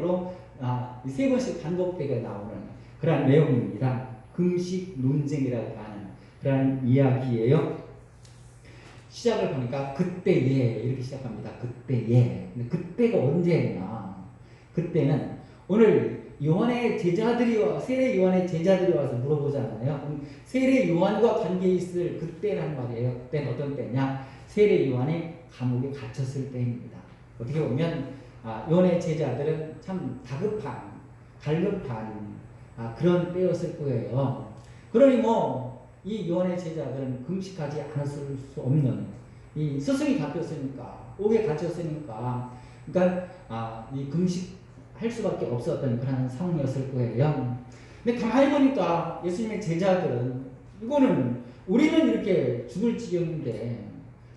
마지막으로 이 세 번씩 반복되게 나오는 그런 내용입니다. 금식 논쟁이라고 하는 그런 이야기예요. 시작을 보니까 그때에 이렇게 시작합니다. 그때에. 근데 그때가 언제냐? 그때는 오늘 요한의 제자들이 세례 요한의 제자들이 와서 물어보잖아요. 세례 요한과 관계 있을 그때란 말이에요. 그때는 어떤 때냐? 세례 요한이 감옥에 갇혔을 때입니다. 어떻게 보면 요한의 제자들은 참 다급한, 갈급한 그런 때였을 거예요. 그러니 이 요한의 제자들은 금식하지 않았을 수 없는, 이 스승이 갇혔으니까, 옥에 갇혔으니까, 그러니까 이 금식할 수밖에 없었던 그런 상황이었을 거예요. 근데 가만히 보니까 예수님의 제자들은 이거는 우리는 이렇게 죽을 지경인데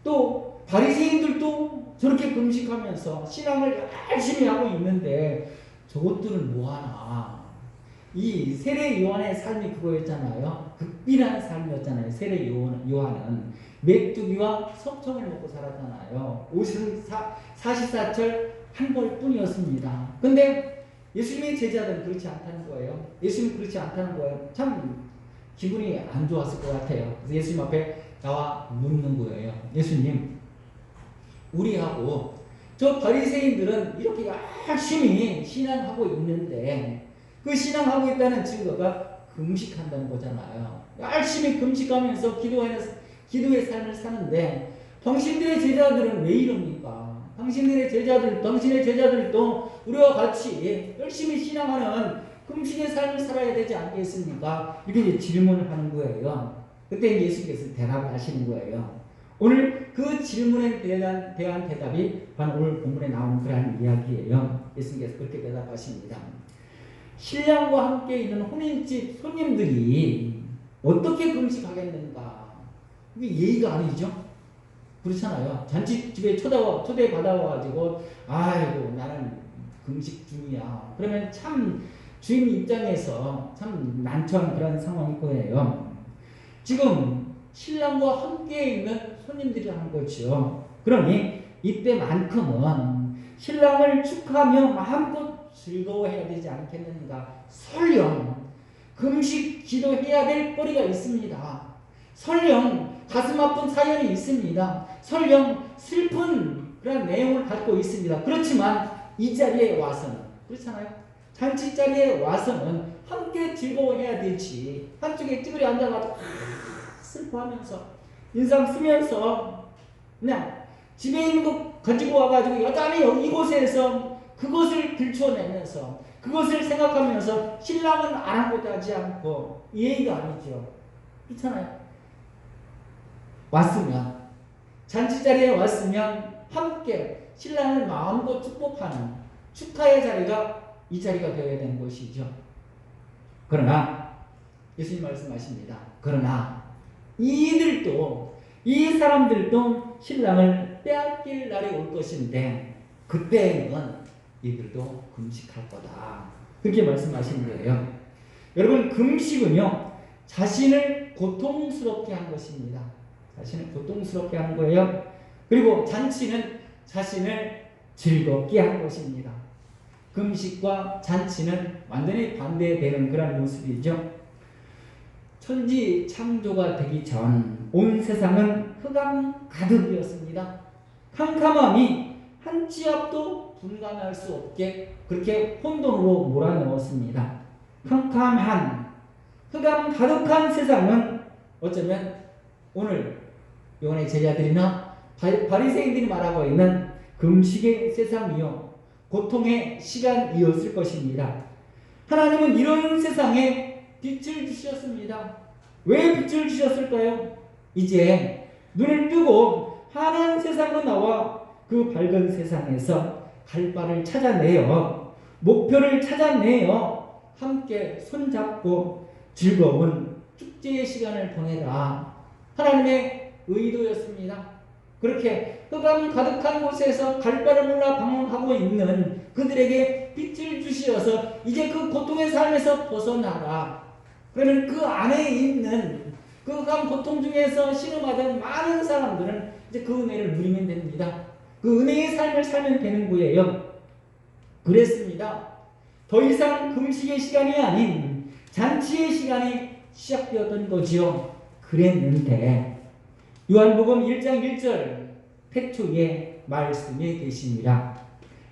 또 바리새인들도 저렇게 금식하면서 신앙을 열심히 하고 있는데 저것들은 뭐하나. 이 세례 요한의 삶이 그거였잖아요. 극빈한 삶이었잖아요. 세례 요한은 메뚜기와 석청을 먹고 살았잖아요. 44철 한 벌뿐이었습니다. 근데 예수님의 제자들은 그렇지 않다는 거예요. 예수님은 그렇지 않다는 거예요. 참 기분이 안 좋았을 것 같아요. 그래서 예수님 앞에 나와 묻는 거예요. 예수님, 우리하고 저 바리새인들은 이렇게 열심히 신앙하고 있는데 그 신앙하고 있다는 증거가 금식한다는 거잖아요. 열심히 금식하면서 기도의 삶을 사는데 당신들의 제자들은 왜 이럽니까? 당신의 제자들도 우리와 같이 열심히 신앙하는 금식의 삶을 살아야 되지 않겠습니까? 이렇게 질문을 하는 거예요. 그때 예수께서 대답을 하시는 거예요. 오늘 그 질문에 대한 대답이 바로 오늘 본문에 나오는 그러한 이야기예요. 예수님께서 그렇게 대답하십니다. 신랑과 함께 있는 혼인집 손님들이 어떻게 금식하겠는가? 이게 예의가 아니죠? 그렇잖아요. 잔치집에 초대 받아와가지고 아이고 나는 금식 중이야. 그러면 참 주인 입장에서 참 난처한 그런 상황일 거예요. 지금 신랑과 함께 있는 손님들이라는 거죠. 그러니 이때만큼은 신랑을 축하하며 마음껏 즐거워해야 되지 않겠는가. 설령 금식 기도해야 될 거리가 있습니다. 설령 가슴 아픈 사연이 있습니다. 설령 슬픈 그런 내용을 갖고 있습니다. 그렇지만 이 자리에 와서는, 그렇잖아요. 잔치 자리에 와서는 함께 즐거워해야 되지. 한쪽에 찌그리 앉아가지고 슬퍼하면서 인상 쓰면서 그냥 집에 있는 거 가지고 와가지고 여전히 이곳에서 그것을 들춰내면서 그것을 생각하면서 신랑은 아랑곳 하지 않고 예의가 아니죠. 그렇잖아요. 왔으면 잔치 자리에 왔으면 함께 신랑을 마음껏 축복하는 축하의 자리가 이 자리가 되어야 되는 것이죠. 그러나 예수님 말씀하십니다. 그러나 이 사람들도 신랑을 빼앗길 날이 올 것인데 그때에는 이들도 금식할 거다. 그렇게 말씀하시는 거예요. 여러분, 금식은요 자신을 고통스럽게 한 것입니다. 자신을 고통스럽게 하는 거예요. 그리고 잔치는 자신을 즐겁게 한 것입니다. 금식과 잔치는 완전히 반대되는 그런 모습이죠. 천지 창조가 되기 전 온 세상은 흑암 가득이었습니다. 캄캄함이 한 치 앞도 분간할 수 없게 그렇게 혼돈으로 몰아넣었습니다. 캄캄한 흑암 가득한 세상은 어쩌면 오늘 요한의 제자들이나 바리새인들이 말하고 있는 금식의 세상이요 고통의 시간이었을 것입니다. 하나님은 이런 세상에 빛을 주셨습니다. 왜 빛을 주셨을까요? 이제 눈을 뜨고 환한 세상으로 나와 그 밝은 세상에서 갈 바를 찾아내어 목표를 찾아내어 함께 손잡고 즐거운 축제의 시간을 보내라. 하나님의 의도였습니다. 그렇게 흑암 가득한 곳에서 갈 바를 몰라 방황하고 있는 그들에게 빛을 주시어서 이제 그 고통의 삶에서 벗어나라. 그러면 그 안에 있는 그 흑암 고통 중에서 신음하던 많은 사람들은 이제 그 은혜를 누리면 됩니다. 그 은혜의 삶을 살면 되는 거예요. 그랬습니다. 더 이상 금식의 시간이 아닌 잔치의 시간이 시작되었던 거지요. 그랬는데 요한복음 1장 1절 태초에 말씀이 계십니다.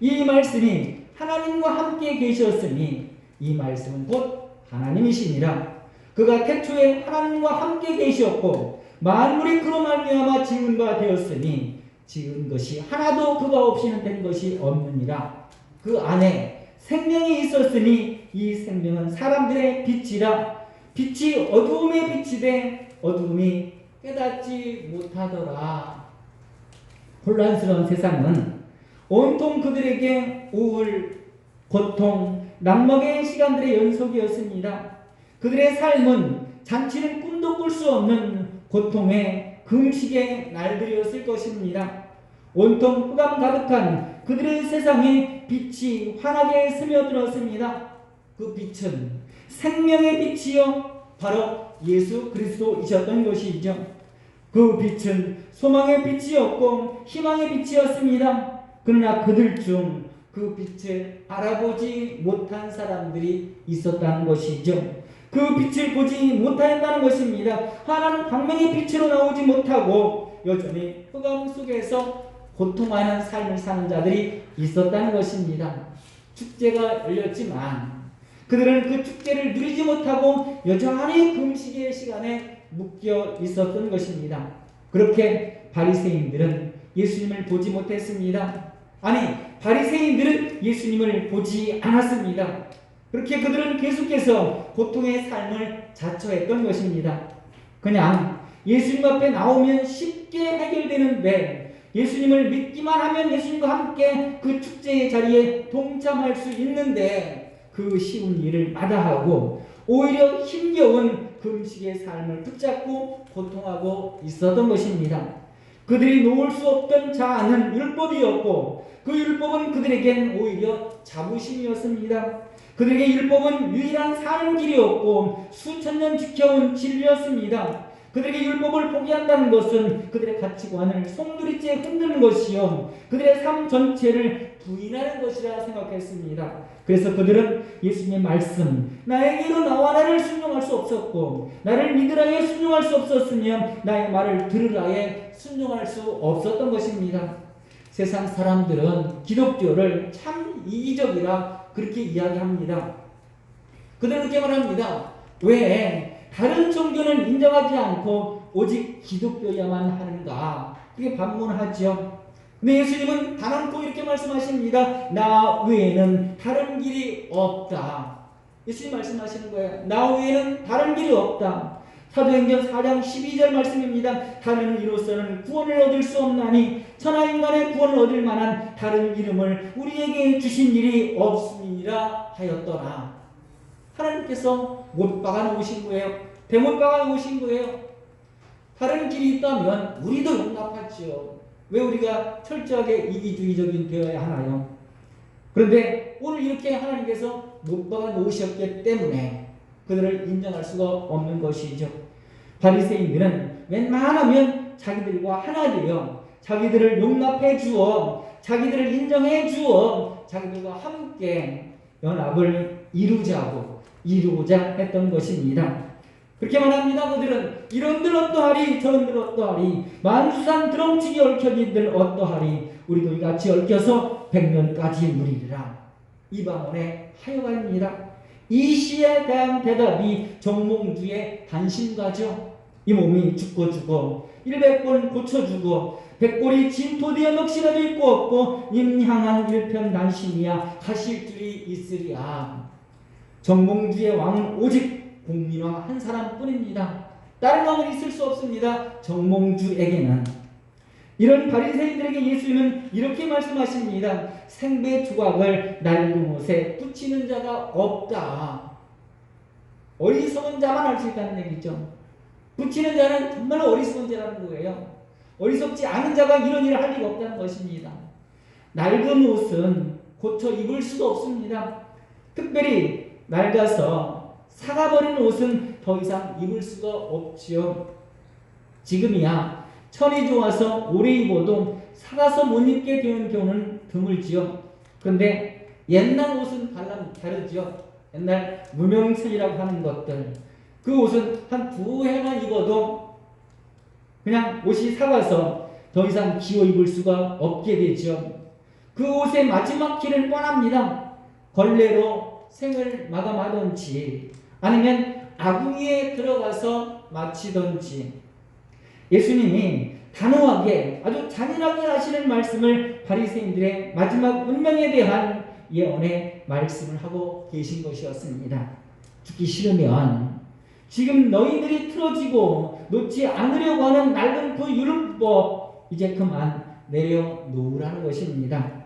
이 말씀이 하나님과 함께 계셨으니 이 말씀은 곧 하나님이시니라. 그가 태초에 하나님과 함께 계셨고 만물이 그로 말미암아 지은 바 되었으니 지은 것이 하나도 그가 없이는 된 것이 없느니라. 그 안에 생명이 있었으니 이 생명은 사람들의 빛이라. 빛이 어두움에 비치되 어두움이 깨닫지 못하더라. 혼란스러운 세상은 온통 그들에게 우울, 고통, 낙망의 시간들의 연속이었습니다. 그들의 삶은 잔치는 꿈도 꿀 수 없는 고통의 금식의 날들이었을 것입니다. 온통 흑암 가득한 그들의 세상에 빛이 환하게 스며들었습니다. 그 빛은 생명의 빛이요 바로 예수 그리스도이셨던 것이죠. 그 빛은 소망의 빛이었고 희망의 빛이었습니다. 그러나 그들 중 그 빛을 알아보지 못한 사람들이 있었다는 것이죠. 그 빛을 보지 못하였다는 것입니다. 환한 광명의 빛으로 나오지 못하고 여전히 흑암 속에서 고통하는 삶을 사는 자들이 있었다는 것입니다. 축제가 열렸지만 그들은 그 축제를 누리지 못하고 여전히 금식의 시간에 묶여 있었던 것입니다. 그렇게 바리새인들은 예수님을 보지 못했습니다. 아니, 바리새인들은 예수님을 보지 않았습니다. 그렇게 그들은 계속해서 고통의 삶을 자처했던 것입니다. 그냥 예수님 앞에 나오면 쉽게 해결되는데 예수님을 믿기만 하면 예수님과 함께 그 축제의 자리에 동참할 수 있는데 그 쉬운 일을 마다하고 오히려 힘겨운 금식의 삶을 붙잡고 고통하고 있었던 것입니다. 그들이 놓을 수 없던 자아는 율법이었고 그 율법은 그들에겐 오히려 자부심이었습니다. 그들에게 율법은 유일한 사는 길이었고 수천 년 지켜온 진리였습니다. 그들에게 율법을 포기한다는 것은 그들의 가치관을 송두리째 흔드는 것이요 그들의 삶 전체를 부인하는 것이라 생각했습니다. 그래서 그들은 예수님의 말씀, 나에게로 나와 나를 순종할 수 없었고 나를 믿으라에 순종할 수 없었으며 나의 말을 들으라에 순종할 수 없었던 것입니다. 세상 사람들은 기독교를 참 이기적이라 그렇게 이야기합니다. 그들은 그렇게 말합니다. 왜 다른 종교는 인정하지 않고 오직 기독교야만 하는가? 그게 반문하죠. 근데 예수님은 단언코 이렇게 말씀하십니다. 나 외에는 다른 길이 없다. 예수님 말씀하시는 거예요. 나 외에는 다른 길이 없다. 사도행전 4장 12절 말씀입니다. 다른 이로서는 구원을 얻을 수 없나니 천하인간의 구원을 얻을 만한 다른 이름을 우리에게 주신 일이 없음이라 하였더라. 하나님께서 못 박아 놓으신 거예요. 대못 박아 놓으신 거예요. 다른 길이 있다면 우리도 용납하죠. 왜 우리가 철저하게 이기주의적인 되어야 하나요? 그런데 오늘 이렇게 하나님께서 못 박아 놓으셨기 때문에 그들을 인정할 수가 없는 것이죠. 바리새인들은 웬만하면 자기들과 하나 되어 자기들을 용납해 주어 자기들을 인정해 주어 자기들과 함께 연합을 이루고자 했던 것입니다. 그렇게 말합니다. 그들은 이런들 어떠하리 저런들 어떠하리 만수산 드렁치기 얽혀진들 어떠하리 우리도 이같이 얽혀서 100년까지 누리리라. 이방원의 하여가입니다. 이 시에 대한 대답이 정몽주의 단신가죠. 이 몸이 죽고 100번 고쳐주고 100골이 진토되어 넋이라도 있고 없고 임향한 일편단심이야 하실 줄이 있으리야. 정몽주의 왕은 오직 공민왕 한 사람뿐입니다. 다른 왕은 있을 수 없습니다. 정몽주에게는. 이런 바리새인들에게 예수님은 이렇게 말씀하십니다. 생배 조각을 낡은 옷에 붙이는 자가 없다. 어리석은 자만 할 수 있다는 얘기죠. 붙이는 자는 정말 어리석은 자라는 거예요. 어리석지 않은 자가 이런 일을 할 리가 없다는 것입니다. 낡은 옷은 고쳐 입을 수도 없습니다. 특별히 낡아서 사가버린 옷은 더 이상 입을 수가 없지요. 지금이야 천이 좋아서 오래 입어도 사가서 못 입게 되는 경우는 드물지요. 그런데 옛날 옷은 옷은 다르죠. 옛날 무명천이라고 하는 것들. 그 옷은 한 2해만 입어도 그냥 옷이 삭아서 더 이상 기어 입을 수가 없게 되죠. 그 옷의 마지막 길을 뻔합니다. 걸레로 생을 마감하든지 아니면 아궁이에 들어가서 마치든지. 예수님이 단호하게 아주 잔인하게 하시는 말씀을 바리새인들의 마지막 운명에 대한 예언의 말씀을 하고 계신 것이었습니다. 죽기 싫으면 지금 너희들이 틀어지고 놓지 않으려고 하는 낡은 그 율법 이제 그만 내려놓으라는 것입니다.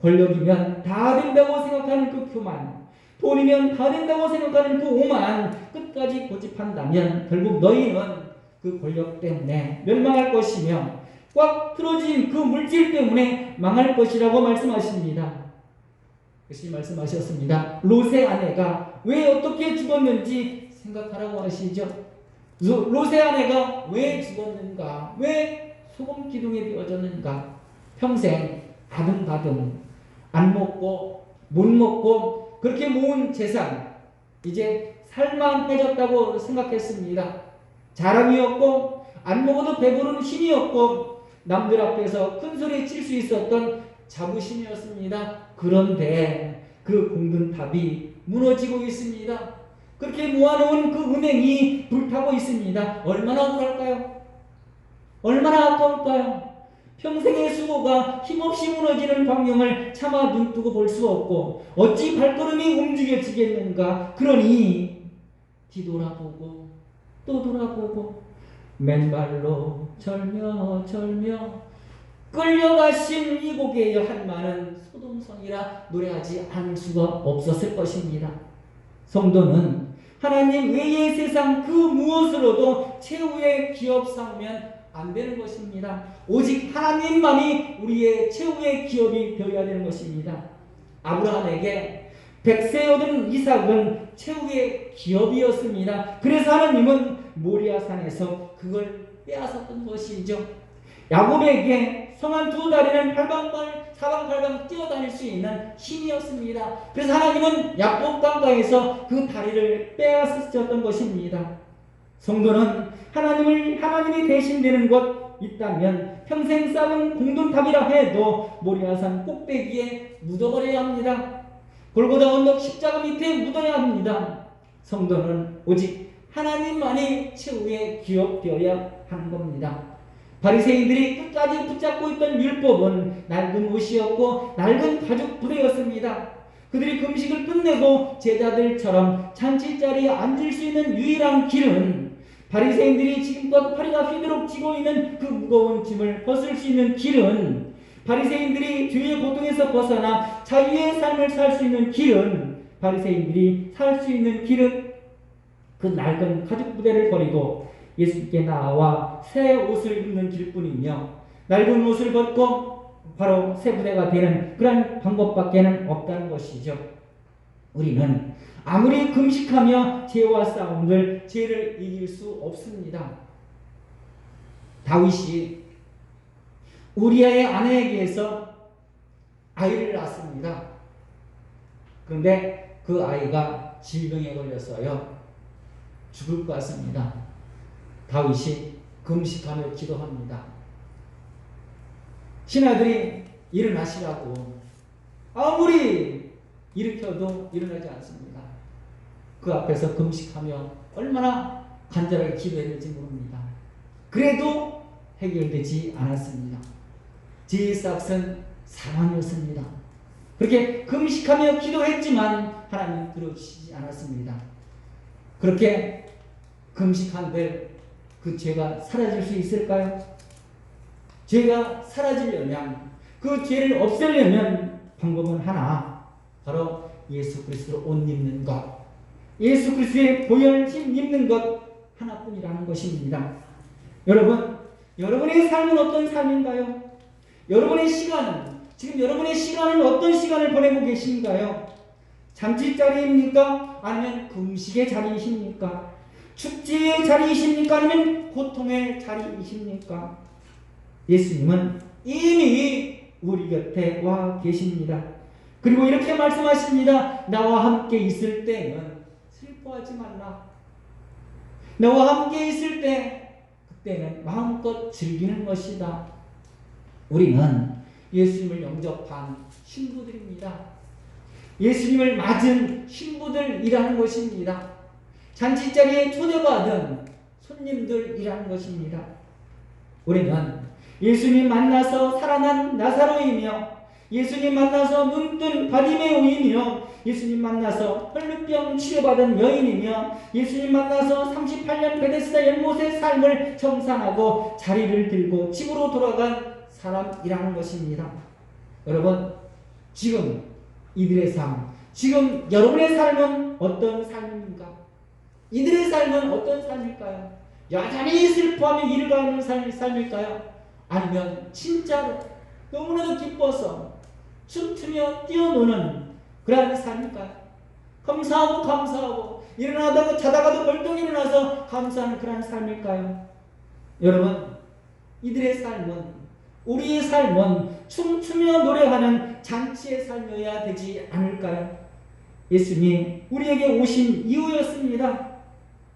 권력이면 다 된다고 생각하는 그 교만, 돈이면 다 된다고 생각하는 그 오만 끝까지 고집한다면 결국 너희는 그 권력 때문에 멸망할 것이며 꽉 틀어진 그 물질 때문에 망할 것이라고 말씀하십니다. 예수님 말씀하셨습니다. 롯의 아내가 왜 어떻게 죽었는지 생각하라고 하시죠. 롯의 아내가 왜 죽었는가? 왜 소금 기둥에 되어졌는가? 평생 아등바등 안 먹고 못 먹고 그렇게 모은 재산 이제 살만해졌다고 생각했습니다. 자랑이었고 안 먹어도 배부른 힘이었고 남들 앞에서 큰 소리 칠 수 있었던 자부심이었습니다. 그런데 그 공든탑이 무너지고 있습니다. 그렇게 모아놓은 그 은행이 불타고 있습니다. 얼마나 억울할까요? 얼마나 아까울까요? 평생의 수고가 힘없이 무너지는 광경을 차마 눈뜨고 볼 수 없고 어찌 발걸음이 움직여지겠는가. 그러니 뒤돌아보고 또 돌아보고 맨발로 절며 끌려가신 이 곡의 한마는 소동성이라 노래하지 않을 수가 없었을 것입니다. 성도는 하나님 외의 세상 그 무엇으로도 최후의 기업 삼으면 안 되는 것입니다. 오직 하나님만이 우리의 최후의 기업이 되어야 되는 것입니다. 아브라함에게 100세 얻은 이삭은 최후의 기업이었습니다. 그래서 하나님은 모리아산에서 그걸 빼앗았던 것이죠. 야곱에게 성한 2다리는 사방팔방 뛰어다닐 수 있는 힘이었습니다. 그래서 하나님은 야곱 강가에서 그 다리를 빼앗으셨던 것입니다. 성도는 하나님이 대신되는 것 있다면 평생 쌓은 공든탑이라 해도 모리아산 꼭대기에 묻어버려야 합니다. 골고다 언덕 십자가 밑에 묻어야 합니다. 성도는 오직 하나님만이 최후의 기업되어야 하는 겁니다. 바리새인들이 끝까지 붙잡고 있던 율법은 낡은 옷이었고 낡은 가죽 부대였습니다. 그들이 금식을 끝내고 제자들처럼 잔치자리에 앉을 수 있는 유일한 길은 바리새인들이 지금껏 허리가 휘도록 쥐고 있는 그 무거운 짐을 벗을 수 있는 길은 바리새인들이 죄의 고통에서 벗어나 자유의 삶을 살 수 있는 길은 바리새인들이 살 수 있는 길은 그 낡은 가죽 부대를 버리고 예수께 나와 새 옷을 입는 길뿐이며 낡은 옷을 벗고 바로 새 부대가 되는 그런 방법밖에는 없다는 것이죠. 우리는 아무리 금식하며 죄와 싸움을 죄를 이길 수 없습니다. 다윗이 우리아의 아내에게서 아이를 낳았습니다. 그런데 그 아이가 질병에 걸렸어요. 죽을 것 같습니다. 다윗이 금식하며 기도합니다. 신하들이 일어나시라고 아무리 일으켜도 일어나지 않습니다. 그 앞에서 금식하며 얼마나 간절하게 기도했는지 모릅니다. 그래도 해결되지 않았습니다. 죄의 싹은 사망이었습니다. 그렇게 금식하며 기도했지만 하나님 들어주시지 않았습니다. 그렇게 금식한들 그 죄가 사라질 수 있을까요? 죄가 사라지려면 그 죄를 없애려면 방법은 하나, 바로 예수 그리스도로 옷 입는 것, 예수 그리스도의 보혈 침 입는 것 하나뿐이라는 것입니다. 여러분, 여러분의 삶은 어떤 삶인가요? 여러분의 시간은, 지금 여러분의 시간은 어떤 시간을 보내고 계신가요? 잔치자리입니까? 아니면 금식의 자리이십니까? 축제의 자리이십니까? 아니면 고통의 자리이십니까? 예수님은 이미 우리 곁에 와 계십니다. 그리고 이렇게 말씀하십니다. 나와 함께 있을 때는 슬퍼하지 말라. 나와 함께 있을 때 그때는 마음껏 즐기는 것이다. 우리는 예수님을 영접한 신부들입니다. 예수님을 맞은 신부들이라는 것입니다. 잔치자리에 초대받은 손님들이라는 것입니다. 우리는 예수님 만나서 살아난 나사로이며, 예수님 만나서 눈뜬 바리메오이며, 예수님 만나서 혈루병 치료받은 여인이며, 예수님 만나서 38년 베데스다 연못의 삶을 청산하고 자리를 들고 집으로 돌아간 사람이라는 것입니다. 여러분, 지금 이들의 삶, 지금 여러분의 삶은 어떤 삶입니까? 이들의 삶은 어떤 삶일까요? 여전히 슬퍼하며 일을 가는 삶일까요? 아니면 진짜로 너무나도 기뻐서 춤추며 뛰어노는 그러한 삶일까요? 감사하고 일어나다가 자다가도 벌떡 일어나서 감사하는 그러한 삶일까요? 여러분, 이들의 삶은, 우리의 삶은 춤추며 노래하는 잔치의 삶이어야 되지 않을까요? 예수님 우리에게 오신 이유였습니다.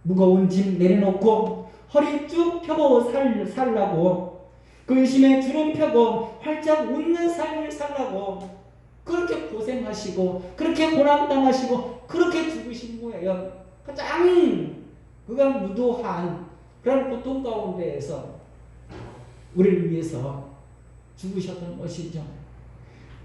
무거운 짐 내려놓고 허리 쭉 펴고 살라고, 근심에 주름 펴고 활짝 웃는 삶을 살라고 그렇게 고생하시고 그렇게 고난당하시고 그렇게 죽으신 거예요. 가장 그가 무도한 그런 고통 가운데에서 우리를 위해서 죽으셨던 것이죠.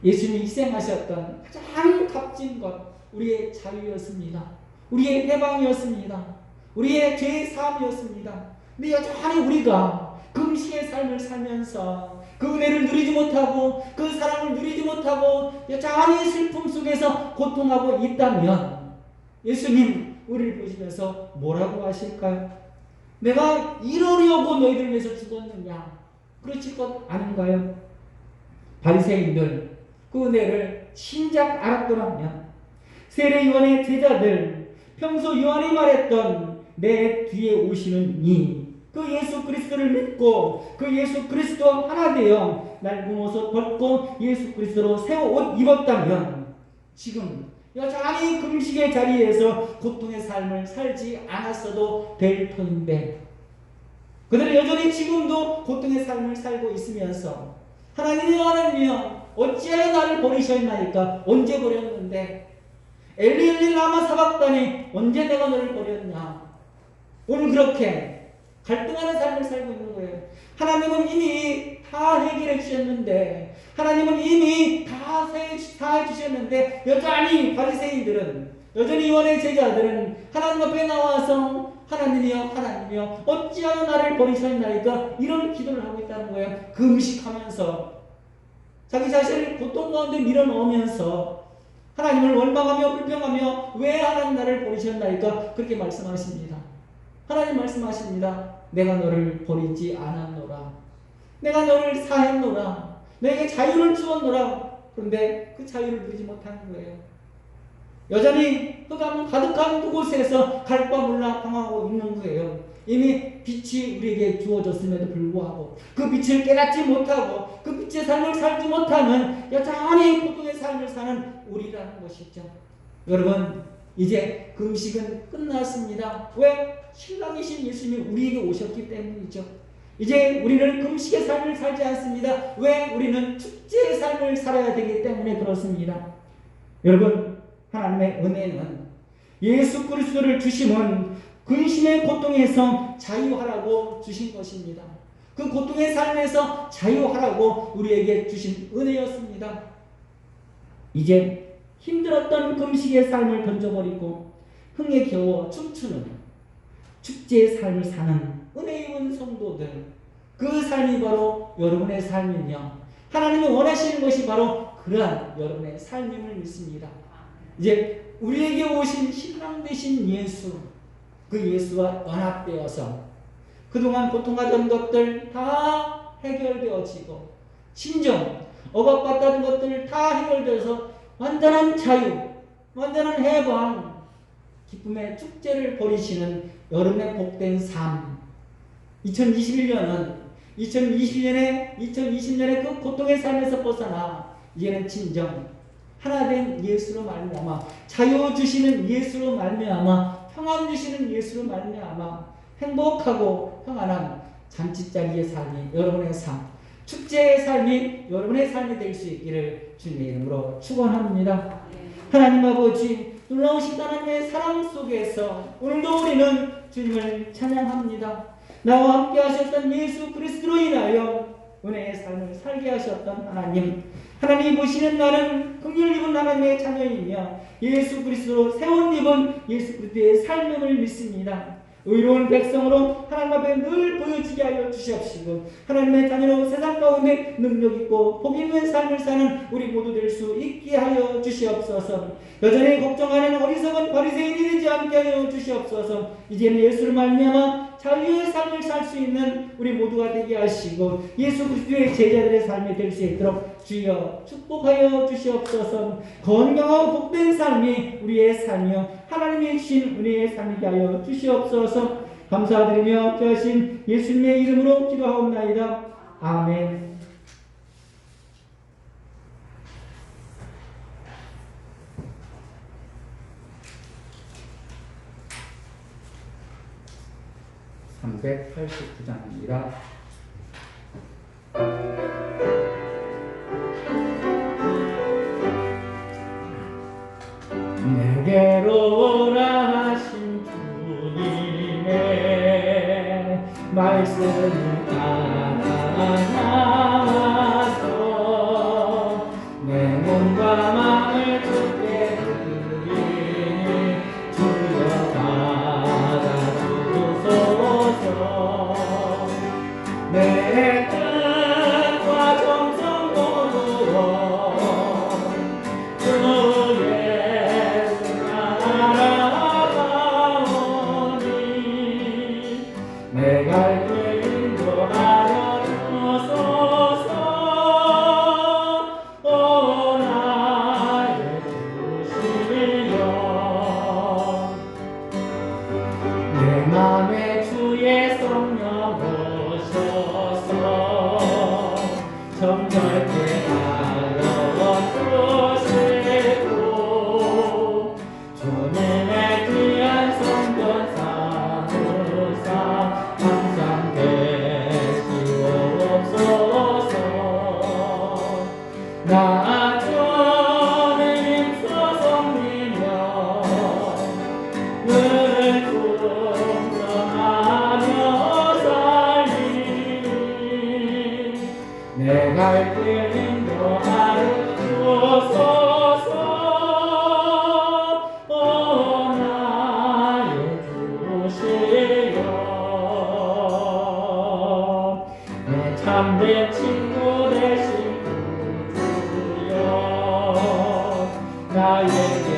예수님이 희생하셨던 가장 값진 것, 우리의 자유였습니다. 우리의 해방이었습니다. 우리의 죄의 사함이었습니다. 근데 여전히 우리가 금식의 삶을 살면서 그 은혜를 누리지 못하고 그 사랑을 누리지 못하고 여전히 슬픔 속에서 고통하고 있다면 예수님 우리를 보시면서 뭐라고 하실까요? 내가 이러려고 너희들 위해서 죽었느냐? 그렇지 것 아닌가요? 바리새인들 그 은혜를 진작 알았더라면, 세례요한의 제자들 평소 요한이 말했던 내 뒤에 오시는 그 예수 그리스도를 믿고 그 예수 그리스도와 하나 되어 낡은 옷을 벗고 예수 그리스도로 새 옷 입었다면 지금 여전히 금식의 자리에서 고통의 삶을 살지 않았어도 될 터인데, 그들은 여전히 지금도 고통의 삶을 살고 있으면서 하나님이여 어찌하여 나를 버리셨나이까? 언제 버렸는데? 엘리 라마 사박다니 언제 내가 너를 버렸냐? 오늘 그렇게 갈등하는 삶을 살고 있는 거예요. 하나님은 이미 다 해결해 주셨는데, 하나님은 이미 다 해 주셨는데 여전히 바리새인들은, 여전히 요한의 제자들은 하나님 앞에 나와서 하나님이여 어찌하여 나를 버리셨나이까? 이런 기도를 하고 있다는 거예요. 금식하면서 자기 자신을 고통 가운데 밀어넣으면서 하나님을 원망하며 불평하며 왜 하나님 나를 버리셨나이까? 그렇게 말씀하십니다. 하나님 말씀하십니다. 내가 너를 버리지 않았노라. 내가 너를 사했노라. 너에게 자유를 주었노라. 그런데 그 자유를 누리지 못하는 거예요. 여전히 흑암 가득한 그곳에서 갈과 몰라 당하고 있는 거예요. 이미 빛이 우리에게 주어졌음에도 불구하고 그 빛을 깨닫지 못하고 그 빛의 삶을 살지 못하는 여전히 고통의 삶을 사는 우리라는 것이죠. 여러분, 이제 금식은 끝났습니다. 왜? 신랑이신 예수님이 우리에게 오셨기 때문이죠. 이제 우리는 금식의 삶을 살지 않습니다. 왜? 우리는 축제의 삶을 살아야 되기 때문에 그렇습니다. 여러분, 하나님의 은혜는 예수 그리스도를 주심은 근심의 고통에서 자유하라고 주신 것입니다. 그 고통의 삶에서 자유하라고 우리에게 주신 은혜였습니다. 이제 힘들었던 금식의 삶을 던져버리고 흥에 겨워 춤추는 축제의 삶을 사는 은혜 입은 성도들, 그 삶이 바로 여러분의 삶이며 하나님이 원하시는 것이 바로 그러한 여러분의 삶임을 믿습니다. 이제 우리에게 오신 신랑 되신 예수, 그 예수와 연합되어서 그동안 고통하던 것들 다 해결되어지고 진정 억압받던 것들 다 해결되어서 완전한 자유, 완전한 해방, 기쁨의 축제를 벌이시는 여름의 복된 삶. 2020년에 그 고통의 삶에서 벗어나 이제는 진정 하나된 예수로 말미암아 자유 주시는 예수로 말미암아 평안 주시는 예수로 말미암아 행복하고 평안한 잔치자리의 삶이 여러분의 삶, 축제의 삶이 여러분의 삶이 될 수 있기를 주님의 이름으로 축원합니다. 하나님 아버지, 놀라우신 하나님의 사랑 속에서 오늘도 우리는 주님을 찬양합니다. 나와 함께 하셨던 예수 그리스도로 인하여 은혜의 삶을 살게 하셨던 하나님, 하나님이 보시는 나는 긍휼을 입은 하나님의 자녀이며 예수 그리스도로 세운 입은 예수 그리스도의 삶임을 믿습니다. 의로운 백성으로 하나님 앞에 늘 보여지게 하여 주시옵시고 하나님의 자녀로 세상 가운데 능력있고 복있는 삶을 사는 우리 모두 될 수 있게 하여 주시옵소서. 여전히 걱정하는 어리석은 바리새인이 되지 않게 하여 주시옵소서. 이제는 예수를 말미암아 자유의 삶을 살 수 있는 우리 모두가 되게 하시고 예수 그리스도의 제자들의 삶이 될 수 있도록 주여 축복하여 주시옵소서. 건강하고 복된 삶이 우리의 삶이요 하나님이 주신 은혜의 삶이게 하여 주시옵소서. 감사드리며 귀하신 예수님의 이름으로 기도하옵나이다. 아멘. (389장입니다) 내게로 오라 하신 주님의 말씀을 따라 나와서 내 몸과 마음을 주께 드리니 주여 받아주소서. 내 뜻과 정성도 내갈 길 인도하여 주소서. 오 나의 주시여 내 맘에 주의 성령 오셔서 정결케 하여 주시고 주님의 귀한 성전 사무사 항상 되시옵소서. 나 주님 힘써 섬기며 늘 충성하며 살리니 내 갈 길 인도하여 주소서. 오 나의 주시여 내 참된 친구 되신 구주여 나에게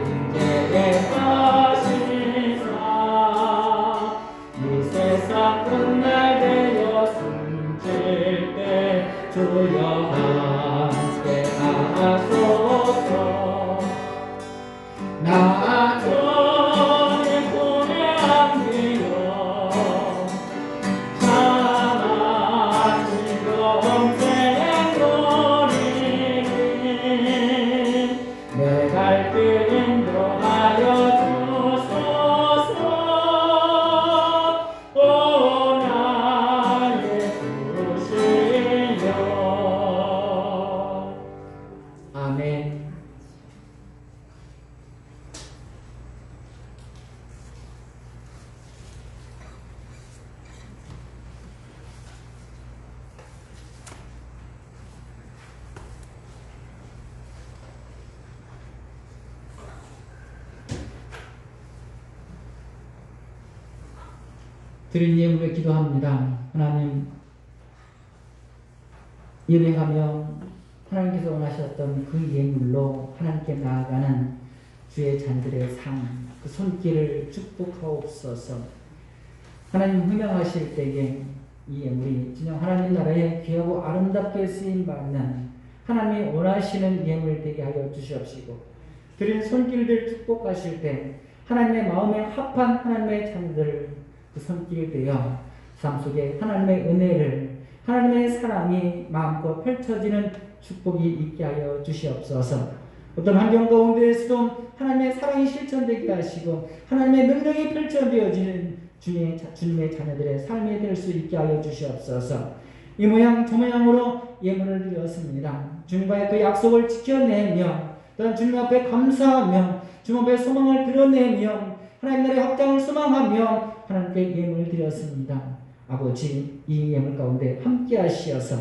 인재에 하시사 이 세상 끝날 되어 숨질 때 주여 함께 하소서. 나 주님 품에 안기며 참아진 영생의 노리니 내 갈 길 인도하여 주소서. 오 나의 주시여. 아멘. 드린 예물에 기도합니다. 하나님, 예배하며 하나님께서 원하셨던 그 예물로 하나님께 나아가는 주의 잔들의 삶, 그 손길을 축복하옵소서. 하나님 훈명하실 때에 이 예물이 진정 하나님 나라에 귀하고 아름답게 쓰임받는 하나님이 원하시는 예물 되게 하여 주시옵시고, 드린 손길들 축복하실 때 하나님의 마음에 합한 하나님의 잔들을 그 손길이 되어 삶 속에 하나님의 은혜를, 하나님의 사랑이 마음껏 펼쳐지는 축복이 있게 하여 주시옵소서. 어떤 환경 가운데에서도 하나님의 사랑이 실천되게 하시고 하나님의 능력이 펼쳐되어지는 주님의 자녀들의 삶이 될 수 있게 하여 주시옵소서. 이 모양 저 모양으로 예물을 드렸습니다. 주님과의 그 약속을 지켜내며 또한 주님 앞에 감사하며 주님 앞에 소망을 드러내며 하나님 나라의 확장을 소망하며 하나님께 예물을 드렸습니다. 아버지, 이 예물 가운데 함께 하시어서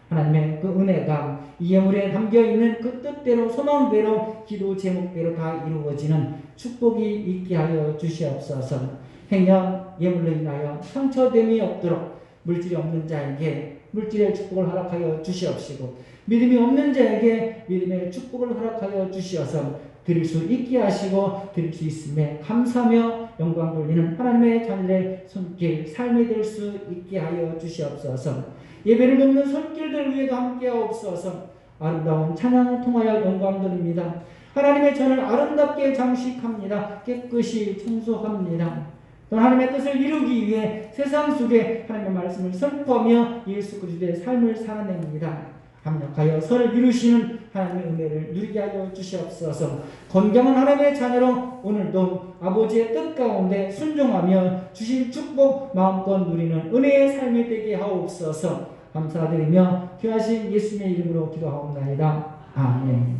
하나님의 그 은혜가 이 예물에 담겨있는 그 뜻대로 소망대로 기도 제목대로 다 이루어지는 축복이 있게 하여 주시옵소서. 행여 예물로 인하여 상처됨이 없도록 물질이 없는 자에게 물질의 축복을 허락하여 주시옵시고 믿음이 없는 자에게 믿음의 축복을 허락하여 주시어서 드릴 수 있게 하시고 드릴 수 있음에 감사하며 영광 돌리는 하나님의 자녀의 손길 삶이 될 수 있게 하여 주시옵소서. 예배를 돕는 손길들 위에도 함께 하옵소서. 아름다운 찬양을 통하여 영광 돌립니다. 하나님의 전을 아름답게 장식합니다. 깨끗이 청소합니다. 또 하나님의 뜻을 이루기 위해 세상 속에 하나님의 말씀을 선포하며 예수 그리스도의 삶을 살아냅니다. 합력하여 선을 이루시는 하나님의 은혜를 누리게 하여 주시옵소서. 건강한 하나님의 자녀로 오늘도 아버지의 뜻 가운데 순종하며 주신 축복 마음껏 누리는 은혜의 삶이 되게 하옵소서. 감사드리며 귀하신 예수님의 이름으로 기도하옵나이다. 아멘.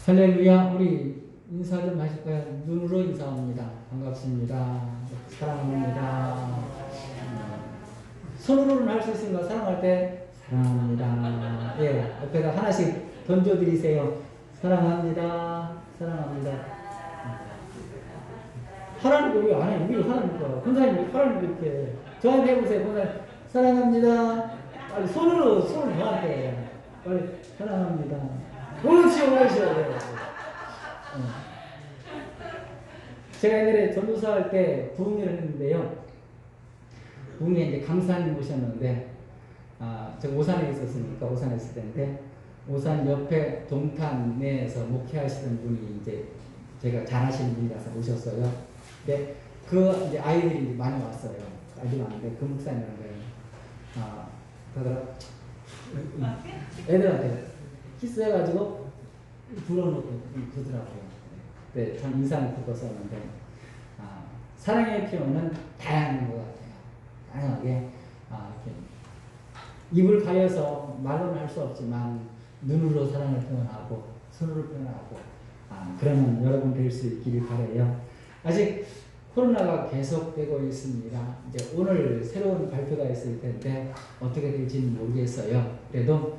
할렐루야. 우리 인사 좀 하실까요? 눈으로 인사합니다. 반갑습니다. 사랑합니다. 손으로는 할 수 있습니다. 사랑할 때 사랑합니다. 예, 옆에다 하나씩 던져드리세요. 사랑합니다. 사랑합니다. 하라는 거 왜 안 해? 왜 하라니까? 권사님 하라는 이렇게 저한테 해보세요. 권사님 사랑합니다. 빨리 손을 저한테 빨리 사랑합니다. 오르시오. 제가 옛날에 전도사 할 때 부흥회를 했는데요. 부흥회 이제 강사님 오셨는데, 제가 오산에 있었으니까 오산에 있을 때인데, 오산 옆에 동탄 내에서 목회하시던 분이 이제 제가 잘하시는 분이라서 오셨어요. 근데 그 이제 아이들이 많이 왔어요. 아이들이 왔는데 그 목사님이라는 거예요. 애들한테 키스해가지고 불어놓고 그러더라고요. 네, 참 인상 깊었었는데 사랑의 표현은 다양한 것 같아요. 다양하게 이렇게 입을 가려서 말로는 할 수 없지만 눈으로 사랑을 표현하고 손으로 표현하고 그러면 여러분 될 수 있기를 바라요. 아직 코로나가 계속되고 있습니다. 이제 오늘 새로운 발표가 있을 텐데 어떻게 될지는 모르겠어요. 그래도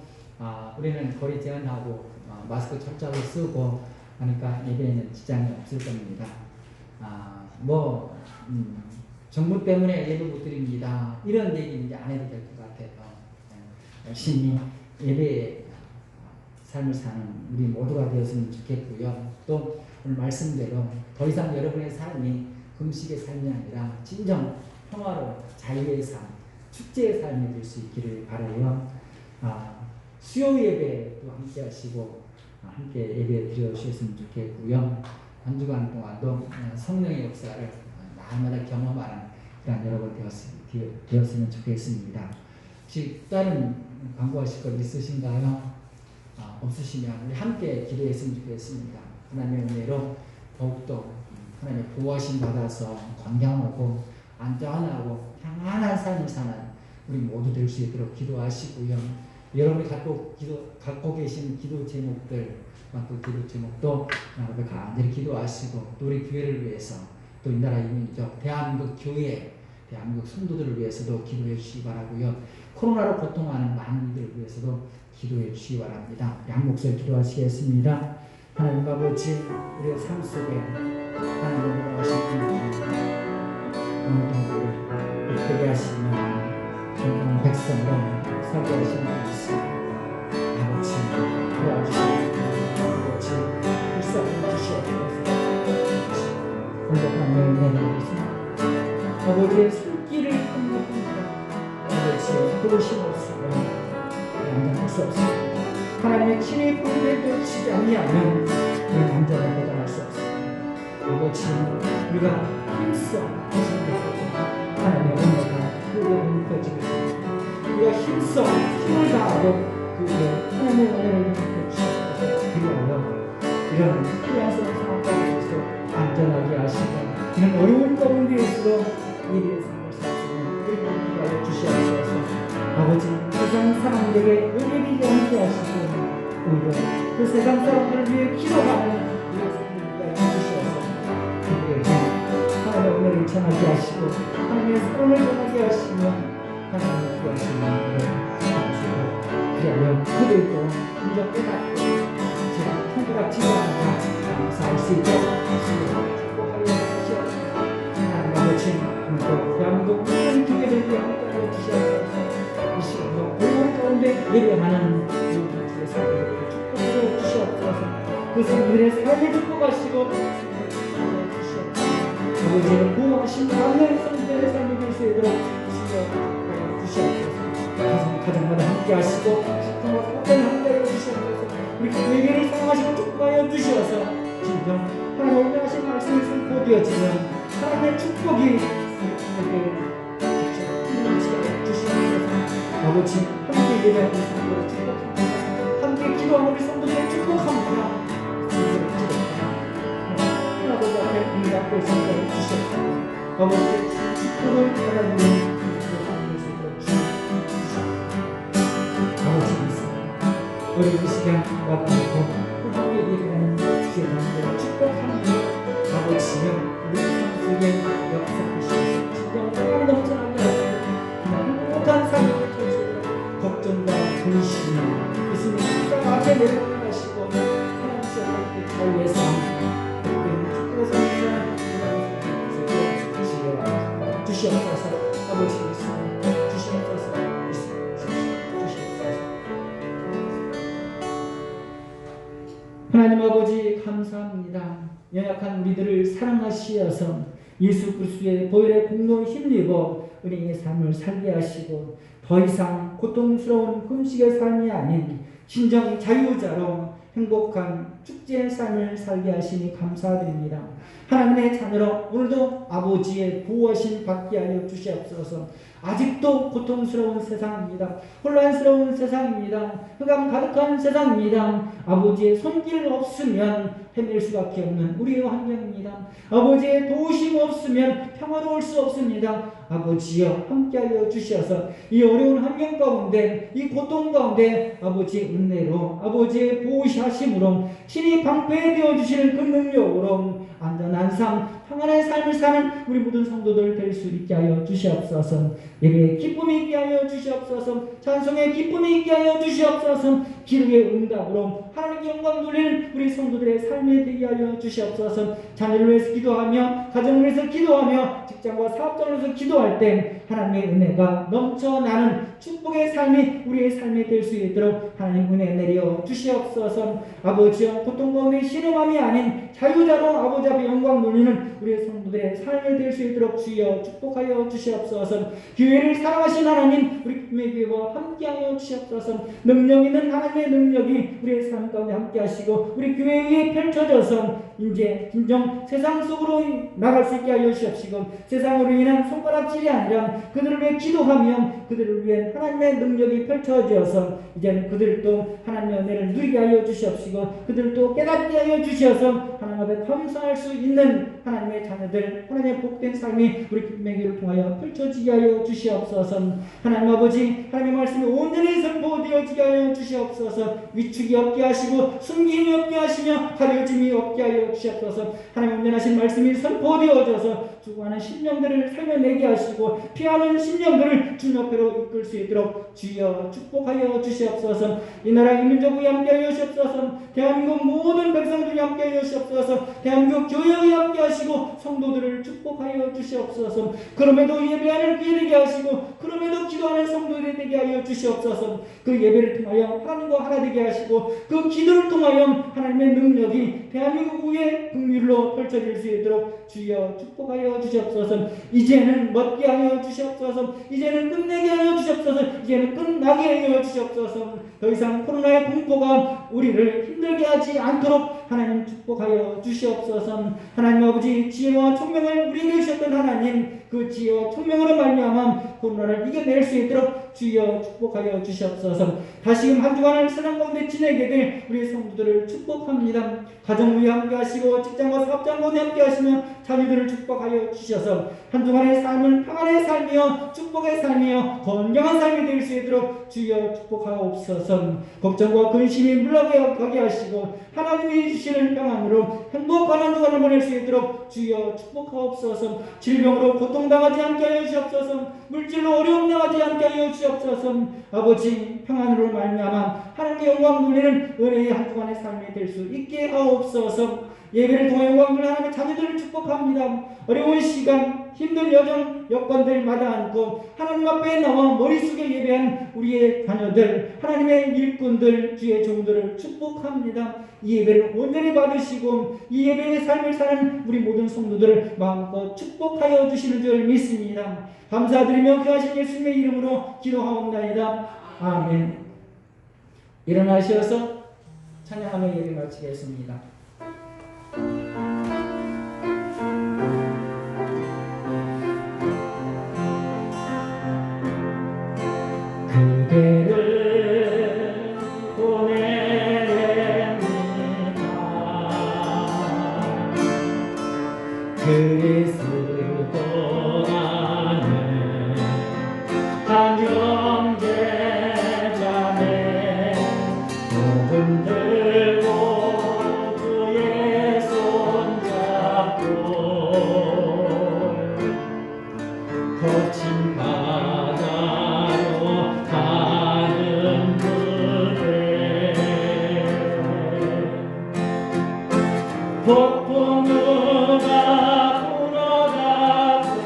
우리는 거리 제한하고 마스크 철저하게 쓰고 하니까 예배에는 지장이 없을 겁니다. 정부 때문에 예배 못 드립니다. 이런 얘기 이제 안 해도 될 것 같아요. 열심히 예배의 삶을 사는 우리 모두가 되었으면 좋겠고요. 또 오늘 말씀대로 더 이상 여러분의 삶이 금식의 삶이 아니라 진정 평화로 자유의 삶, 축제의 삶이 될 수 있기를 바라요. 수요 예배도 함께 하시고 함께 예배 드려주셨으면 좋겠고요. 한 주간 동안도 성령의 역사를 날마다 경험하는 그런 여러분 되었으면 좋겠습니다. 혹시 다른 광고하실 것 있으신가요? 없으시면 우리 함께 기도했으면 좋겠습니다. 하나님의 은혜로 더욱더 하나님의 보호하심 받아서 건강하고 안전하고 평안한 삶을 사는 우리 모두 될 수 있도록 기도하시고요. 여러분이 갖고 계신 기도 제목들, 그 기도 제목도 여러분 간절히 기도하시고 또 우리 교회를 위해서 또 이 나라 이민족 대한민국 교회, 대한민국 성도들을 위해서도 기도해 주시기 바라고요. 코로나로 고통하는 많은 이들을 위해서도 기도해 주시기 바랍니다. 양 목소리 기도하시겠습니다. 하나님 아버지, 우리의 삶 속에 하나님을 원하신 오늘도 우리를 이끌게 하시며 정말 백성으로 살게 하시는 말씀 아버지 도와주시고 아버지 불쌍히 주시옵소서. 행복한 명예를 위해서 아버지의 손길을 감독합니다. 아버지의 그러심 없으면 완전할 수 없습니다. 하나님의 친히 불을 펼치지 아니하면 우리는 완전한 대단할 수 없습니다. 아버지 우리가 힘써 하나님의 은혜가 그대로 펼치고 우리가 힘써 힘을 다하고 하나님의 은혜를 펼치고 그리하여 이런 피하서 상황 가운데서 안전하게 하시고 이런 어려운 가운데에서도 예배의 삶을 살 수 있는 그리고 하여 주시옵소서. 아버지 세상 사람들에게 은혜를 함께 하시고 오히려 그 세상 사람들을 위해 기도하는 하나님의 은혜를 전하게 하시고 하나님의 사랑을 전하게 하시며 하나님의 구하시는 일을 하시고 그리하여 그들도 이렇게 깨닫고 제가 통일하지 않아 감사할 수 있도록 축복하여 주시옵소서. 하나님 아버지 오늘도 대한민국 모든 교회를 위해 함께하여 주시옵소서. 이 시간도 어려운 가운데 예배하는 우리 주의 성도들에게 축복하여 주시옵소서. 그 성도들의 삶을 축복하시고 아버지의 보호하신 많은 성도들의 삶을 될 수 있도록 주시옵소서. 가정마다 함께 하시고 식당과 사업을 함께 하여 주시옵소서. 우리 교회를 사랑하시고 축복하여 주시어서 진정 하나님의 하신 말씀을 선포되어지면 하나님의 축복이 우리에게 주시옵소서. 아버지 함께 예배하는 성도를 축복합니다. 함께 기도하는 우리 성도들을 축복합니다. 아버지 앞에 우리 앞에 성도를 주시옵소서. 아버지의 축복을 받아들이는 아버지 있습니다. 어려운 시간 와닿고 함께 예배하는 주의 남들을 축복합니다. 아버지여 우리 성수의 역사하시옵소서. 진정 사랑 넘쳐나게 하시고 행복한 삶을 펼치도록 걱정과 근심 예수님 십자가 앞에 내려놓으시고 하나님께서 잘 위해서 주시옵소서. 아버지 예수님 주시옵소서. 하나님 아버지 감사합니다. 연약한 우리들을 사랑하시어서 예수 그리스도의 보혈의 공로에 힘입어 은혜의 삶을 살게 하시고 더 이상 고통스러운 금식의 삶이 아닌 진정 자유자로 행복한 축제의 삶을 살게 하시니 감사드립니다. 하나님의 자녀로 오늘도 아버지의 보호하심 받게 하여 주시옵소서. 아직도 고통스러운 세상입니다. 혼란스러운 세상입니다. 흑암 가득한 세상입니다. 아버지의 손길 없으면 헤맬 수밖에 없는 우리의 환경입니다. 아버지의 도우심 없으면 평화로울 수 없습니다. 아버지여 함께하여 주셔서 이 어려운 환경 가운데 이 고통 가운데 아버지의 은혜로 아버지의 보호하심으로 신이 방패되어 주시는 그 능력으로 안전한 삶 평안의 삶을 사는 우리 모든 성도들 될 수 있게 하여 주시옵소서. 예배의 기쁨이 있게 하여 주시옵소서. 찬송의 기쁨이 있게 하여 주시옵소서. 기도의 응답으로 하나님께 영광 돌리는 우리 성도들의 삶이 되게 하여 주시옵소서. 자녀를 위해서 기도하며 가정을 위해서 기도하며 직장과 사업장을 위해서 기도할 때 하나님의 은혜가 넘쳐나는 축복의 삶이 우리의 삶이 될 수 있도록 하나님 은혜 내려 주시옵소서. 아버지여 고통 가운데 신음함이 아닌 자유자로 아버지 앞에 영광 돌리는 우리의 성도들의 삶이 될 수 있도록 주여 축복하여 주시옵소서. 교회를 사랑하신 하나님 우리 꿈의 교회와 함께하여 주시옵소서. 능력 있는 하나님의 능력이 우리의 삶 가운데 함께하시고 우리 교회 위에 펼쳐져서 이제 진정 세상 속으로 나갈 수 있게 하여 주시옵시고 세상으로 인한 손가락질이 아니라 그들을 위해 기도하며 그들을 위해 하나님의 능력이 펼쳐져서 이제는 그들도 하나님의 은혜를 누리게 하여 주시옵시고 그들도 깨닫게 하여 주셔서 하나님 앞에 감사할 수 있는 하나님의 자녀들 하나님의 복된 삶이 우리 김매기를 통하여 펼쳐지게 하여 주시옵소서. 하나님 아버지 하나님의 말씀이 온전히 선포되어지게 하여 주시옵소서. 위축이 없게 하시고 숨김이 없게 하시며 가려짐이 없게 하여 주시옵소서. 하나님 온전하신 말씀이 선포되어져서 죽어가는 심령들을 살려내게 하시고 피하는 심령들을 주 옆으로 이끌 수 있도록 주여 축복하여 주시옵소서. 이 나라 이 민족이 함께하여 주시옵소서. 대한민국 모든 백성들이 함께하여 주시옵소서. 대한민국 교회에 함께하시고 성도들을 축복하여 주시옵소서. 그럼에도 예배하는 귀에 되게 하시고 그럼에도 기도하는 성도들이 되게 하여 주시옵소서. 그 예배를 통하여 하나님과 하나 되게 하시고 그 기도를 통하여 하나님의 능력이 대한민국 천국의 긍휼로 펼쳐질 수 있도록 주여 축복하여 주시옵소서. 이제는 멎게 하여 주시옵소서. 이제는 끝내게 하여 주시옵소서. 이제는 끝나게 하여 주시옵소서. 더 이상 코로나의 공포가 우리를 힘들게 하지 않도록 하나님 축복하여 주시옵소서. 하나님 아버지, 지혜와 총명을 우리에게 주셨던 하나님, 그 지혜와 총명으로 말미암아 코로나를 이겨낼 수 있도록 주여 축복하여 주시옵소서. 다시금 한 주간을 세상 가운데 지내게 될 우리 성도들을 축복합니다. 가정 위에 함께 하시고 직장과 사업장 가운데 함께 하시며 자녀들을 축복하여 주셔서 한 주간의 삶은 평안의 삶이요 축복의 삶이요 건강한 삶이 될 수 있도록 주여 축복하옵소서. 걱정과 근심이 물러가게 하시고 하나님이 주시는 평안으로 행복한 한 주간을 보낼 수 있도록 주여 축복하옵소서. 질병으로 고통당하지 않게 하여 주옵소서. 물질로 어려움 당하지 않게 하여 주옵소서. 아버지, 평안으로 말미암아 하나님의 영광 돌리는 은혜의 한 주간의 삶이 될 수 있게 하옵소서. 예배를 통해 영광을 하나님의 자녀들을 축복합니다. 어려운 시간, 힘든 여정, 여건들 마다 않고 하나님 앞에 나와 머릿속에 예배한 우리의 자녀들, 하나님의 일꾼들, 주의 종들을 축복합니다. 이 예배를 온전히 받으시고 이 예배의 삶을 사는 우리 모든 성도들을 마음껏 축복하여 주시는 줄 믿습니다. 감사드리며 귀하신 예수님의 이름으로 기도하옵나이다. 아멘. 일어나셔서 찬양하며 예배 마치겠습니다. 그대를 보내렵니다. 그리스도 안에 한 형제자매 복음 들고 주의 손잡고 거친 바다로 가는 그대 폭풍우가 불어닥쳐도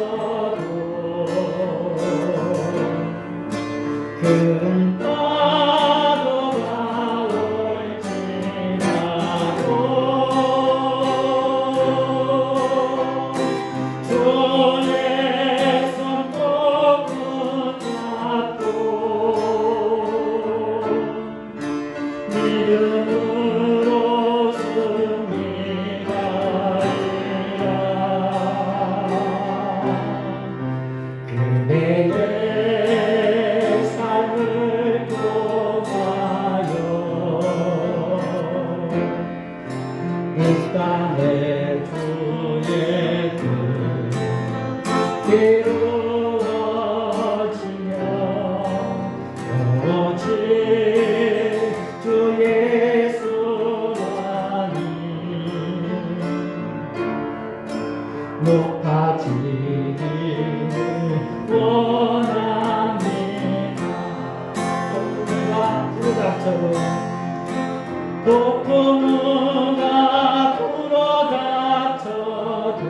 큰 파도가 올지라도 주의 손 꼭 붙잡고 믿음으로 승리하리라. 그대의 삶을 통하여 이 땅에 주의 뜻 이루어지며 오직 주 예수만이 높아지기를 원합니다. 폭풍우가 불어닥쳐도 폭풍우가 불어닥쳐도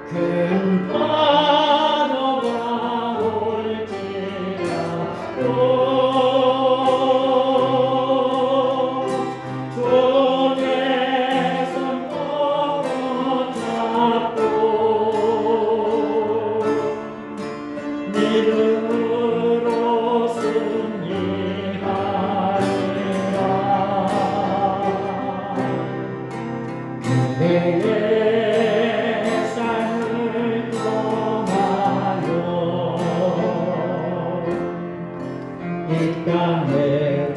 큰 파도가 올지라도 주의 손 꼭 붙잡고 믿음으로 승리하리라. 그대의 삶을 통하여 이 땅에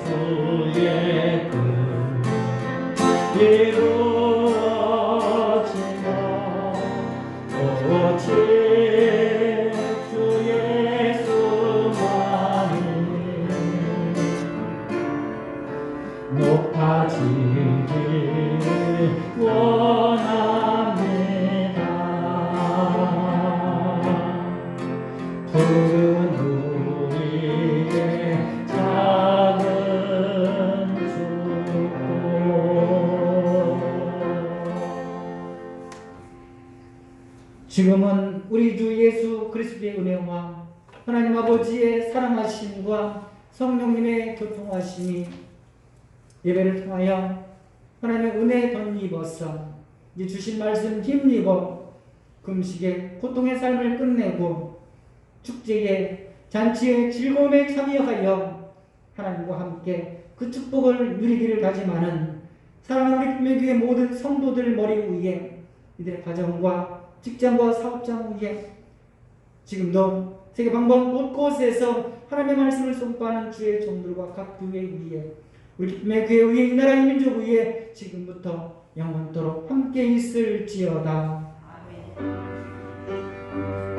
주의 뜻 이루어지며 오직 주 예수만이 높아지길 원합니다. 푸른 우리의 작은 축복. 지금은 우리 주 예수 그리스도의 은혜와 하나님 아버지의 사랑하심과 성령님의 교통하심이 예배를 통하여 하나님의 은혜에 덧입어서 이제 주신 말씀 힘입어 금식의 고통의 삶을 끝내고 축제의 잔치의 즐거움에 참여하여 하나님과 함께 그 축복을 누리기를 다짐하는 사랑하는 우리 교회 모든 성도들 머리 위에 이들의 가정과 직장과 사업장 위에 지금도 세계 방방 곳곳에서 하나님의 말씀을 선포하는 주의 종들과 각 교회 위에 우리 교회 위에 이 나라의 민족 위에 지금부터 영원토록 함께 있을지어다. 아멘.